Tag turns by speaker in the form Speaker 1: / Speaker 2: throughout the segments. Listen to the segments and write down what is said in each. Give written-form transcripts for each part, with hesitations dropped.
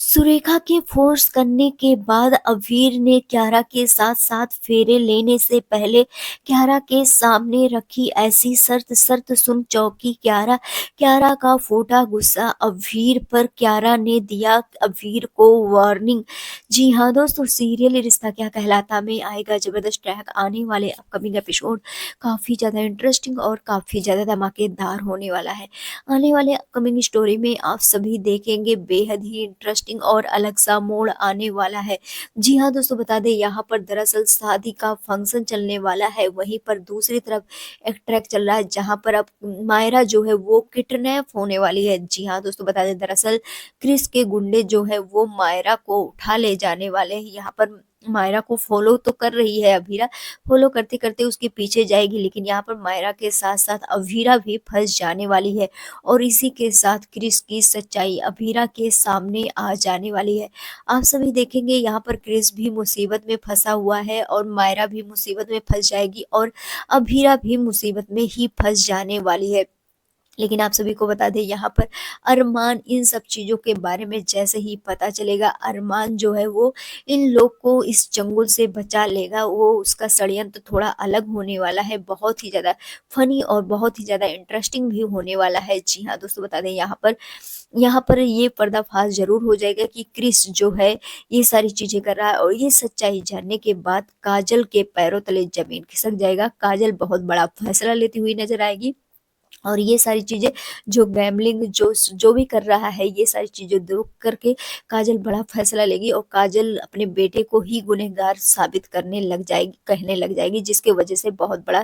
Speaker 1: सुरेखा के फोर्स करने के बाद अबीर ने कियारा के साथ साथ फेरे लेने से पहले कियारा के सामने रखी ऐसी शर्त शर्त सुन चौंकी कियारा। कियारा का फूटा गुस्सा अबीर पर कियारा ने दिया अबीर को वार्निंग। जी हाँ दोस्तों, सीरियल रिश्ता क्या कहलाता में आएगा जबरदस्त ट्रैक आने वाले अपकमिंग एपिसोड काफी ज्यादा इंटरेस्टिंग और काफी ज्यादा धमाकेदार होने वाला है। आने वाले अपकमिंग स्टोरी में आप सभी देखेंगे बेहद ही इंटरेस्टिंग और अलग सा मोड़ आने वाला है। जी हाँ दोस्तों, बता दें यहाँ पर दरअसल शादी का फंक्शन चलने वाला है, वहीं पर दूसरी तरफ एक ट्रैक चल रहा है जहाँ पर अब मायरा जो है वो किडनैप होने वाली है। जी हाँ दोस्तों, बता दें दरअसल क्रिस के गुंडे जो है वो मायरा को उठा ले जाने वाले हैं। यहाँ पर मायरा को फॉलो तो कर रही है अभीरा, फॉलो करते करते उसके पीछे जाएगी, लेकिन यहाँ पर मायरा के साथ साथ अभीरा भी फंस जाने वाली है और इसी के साथ क्रिस की सच्चाई अभीरा के सामने आ जाने वाली है। आप सभी देखेंगे यहाँ पर क्रिस भी मुसीबत में फंसा हुआ है और मायरा भी मुसीबत में फंस जाएगी और अभीरा भी मुसीबत में ही फंस जाने वाली है। लेकिन आप सभी को बता दें यहाँ पर अरमान इन सब चीज़ों के बारे में जैसे ही पता चलेगा, अरमान जो है वो इन लोग को इस चंगुल से बचा लेगा। वो उसका षड्यंत्र थोड़ा अलग होने वाला है, बहुत ही ज़्यादा फनी और बहुत ही ज़्यादा इंटरेस्टिंग भी होने वाला है। जी हाँ दोस्तों, बता दें यहाँ पर ये पर्दाफाश ज़रूर हो जाएगा कि क्रिस जो है ये सारी चीज़ें कर रहा है और ये सच्चाई जानने के बाद काजल के पैरों तले ज़मीन खिसक जाएगा। काजल बहुत बड़ा फैसला लेती हुई नज़र आएगी और ये सारी चीज़ें जो गैम्बलिंग जो भी कर रहा है, ये सारी चीज़ें देख करके काजल बड़ा फैसला लेगी और काजल अपने बेटे को ही गुनहगार साबित करने लग जाएगी, कहने लग जाएगी, जिसकी वजह से बहुत बड़ा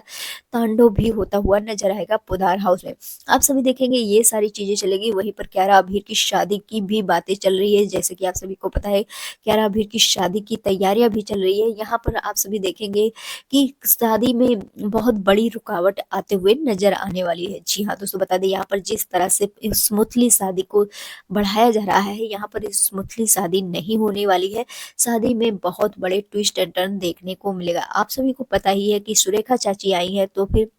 Speaker 1: तांडव भी होता हुआ नजर आएगा पुधार हाउस में। आप सभी देखेंगे ये सारी चीज़ें चलेगी। वहीं पर कियारा अभीर की शादी की भी बातें चल रही है, जैसे कि आप सभी को पता है कियारा अभीर की शादी की तैयारियां भी चल रही है। यहाँ पर आप सभी देखेंगे कि शादी में बहुत बड़ी रुकावट आते हुए नजर आने वाली है। जी हाँ दोस्तों, बता दें यहाँ पर जिस तरह से स्मूथली शादी को बढ़ाया जा रहा है, यहाँ पर स्मूथली शादी नहीं होने वाली है। शादी में बहुत बड़े ट्विस्ट एंड टर्न देखने को मिलेगा। आप सभी को पता ही है कि सुरेखा चाची आई है तो फिर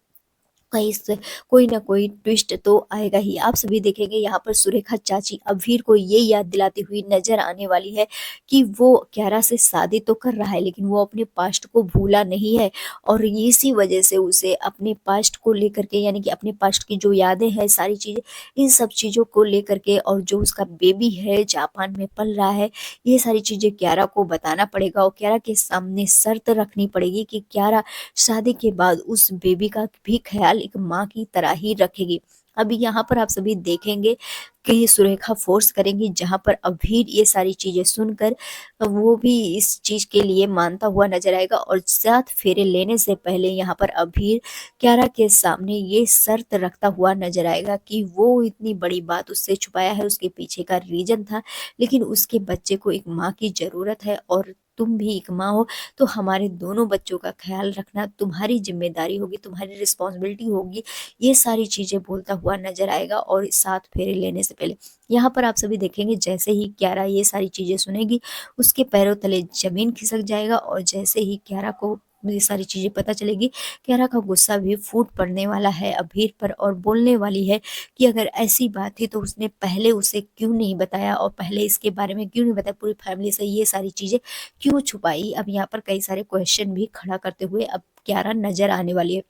Speaker 1: कहीं से कोई ना कोई ट्विस्ट तो आएगा ही। आप सभी देखेंगे यहाँ पर सुरेखा चाची अभीर को ये याद दिलाती हुई नजर आने वाली है कि वो कियारा से शादी तो कर रहा है, लेकिन वो अपने पास्ट को भूला नहीं है और इसी वजह से उसे अपने पास्ट को लेकर के, यानी कि अपने पास्ट की जो यादें हैं, सारी चीजें, इन सब चीजों को लेकर के और जो उसका बेबी है जापान में पल रहा है, ये सारी चीजें कियारा को बताना पड़ेगा और कियारा के सामने शर्त रखनी पड़ेगी कि कियारा शादी के बाद उस बेबी का भी ख्याल एक माँ की तरह ही रखेगी। अभी यहाँ पर आप सभी देखेंगे कि सुरेखा फोर्स करेंगी, जहाँ पर अभीर ये सारी चीजें सुनकर वो भी इस चीज के लिए मानता हुआ नजर आएगा और साथ फेरे लेने से पहले यहाँ पर अभीर कियारा के सामने ये शर्त रखता हुआ नजर आएगा कि वो इतनी बड़ी बात उससे छुपाया है, उसके पीछे का रीजन था, लेकिन उसके बच्चे को एक माँ की जरूरत है और तुम भी एक माँ हो, तो हमारे दोनों बच्चों का ख्याल रखना तुम्हारी जिम्मेदारी होगी, तुम्हारी रिस्पॉन्सिबिलिटी होगी। ये सारी चीजें बोलता हुआ नजर आएगा और साथ फेरे लेने से पहले यहाँ पर आप सभी देखेंगे जैसे ही कियारा ये सारी चीजें सुनेगी, उसके पैरों तले जमीन खिसक जाएगा और जैसे ही कियारा को ये सारी चीजें पता चलेगी, कियारा का गुस्सा भी फूट पड़ने वाला है अभीर पर और बोलने वाली है कि अगर ऐसी बात थी तो उसने पहले उसे क्यों नहीं बताया और पहले इसके बारे में क्यों नहीं बताया, पूरी फैमिली से ये सारी चीजें क्यों छुपाई। अब यहाँ पर कई सारे क्वेश्चन भी खड़ा करते हुए अब कियारा नजर आने वाली है।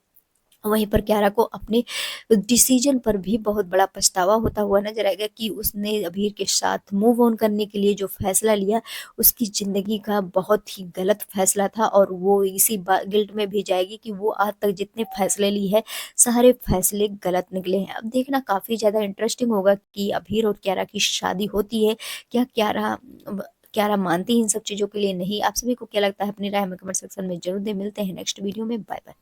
Speaker 1: वहीं पर कियारा को अपने डिसीजन पर भी बहुत बड़ा पछतावा होता हुआ नजर आएगा कि उसने अभीर के साथ मूव ऑन करने के लिए जो फैसला लिया, उसकी जिंदगी का बहुत ही गलत फैसला था और वो इसी गिल्ट में भी जाएगी कि वो आज तक जितने फैसले ली है, सारे फैसले गलत निकले हैं। अब देखना काफी ज्यादा इंटरेस्टिंग होगा कि अभीर और कियारा की शादी होती है क्या, कियारा मानती है इन सब चीजों के लिए नहीं। आप सभी को क्या लगता है, अपनी राय हमें कमेंट सेक्शन में जरूर दे। मिलते हैं नेक्स्ट वीडियो में, बाय बाय।